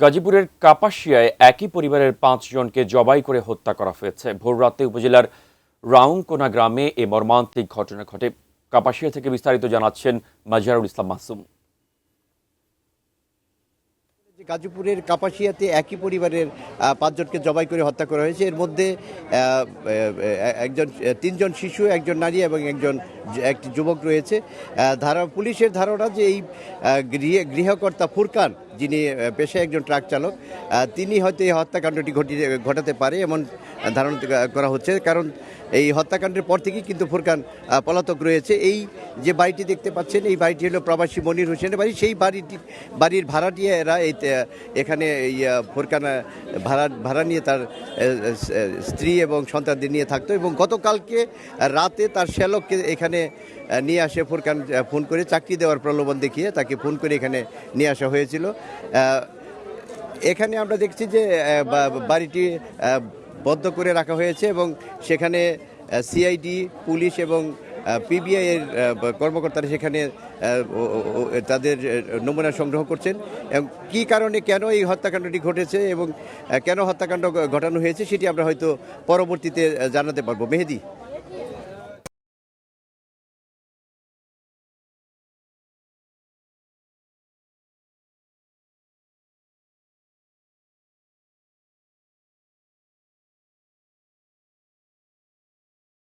গাজীপুরের কাপাসিয়ায় একই পরিবারের ৫ জনকে জবাই করে হত্যা করা হয়েছে। ভোররাতে উপজেলার রাউংকোনা গ্রামে এ মর্মান্তিক ঘটনা ঘটে। কাপাসিয়া থেকে বিস্তারিত জানাচ্ছেন মাজহারুল ইসলাম মাসুম। গাজীপুরের কাপাসিয়াতে একই পরিবারের ৫ জনকে জবাই করে হত্যা করা হয়েছে। এর মধ্যে তিনজন শিশু, একজন নারী এবং একটি যুবক রয়েছে। পুলিশের ধারণা যে এই গৃহকর্তা ফুরকান, যিনি পেশায় একজন ট্রাক চালক, তিনি হয়তো এই হত্যাকাণ্ডটি ঘটাতে পারে এমন ধারণা করা হচ্ছে। কারণ এই হত্যাকাণ্ডের পর থেকেই কিন্তু ফুরকান পলাতক রয়েছে। এই যে বাড়িটি দেখতে পাচ্ছেন, এই বাড়িটি হলো প্রবাসী মনির হোসেনের বাড়ি। সেই বাড়ির ভাড়াটিয়া এরা এখানে ফুরকান ভাড়া নিয়ে তার স্ত্রী এবং সন্তানদের নিয়ে থাকতো। এবং গতকালকে রাতে তার শ্যালককে এখানে নিয়ে আসে ফুরকান, ফোন করে চাকরি দেওয়ার প্রলোভন দেখিয়ে তাকে ফোন করে এখানে নিয়ে আসা হয়েছিল। এখানে আমরা দেখছি যে বাড়িটি বদ্ধ করে রাখা হয়েছে এবং সেখানে সিআইডি, পুলিশ এবং পিবিআই এর কর্মকর্তারা সেখানে তাদের নমুনা সংগ্রহ করছেন। কী কারণে কেন এই হত্যাকাণ্ডটি ঘটেছে এবং কেন হত্যাকাণ্ড ঘটানো হয়েছে সেটি আমরা হয়তো পরবর্তীতে জানাতে পারবো। মেহেদী।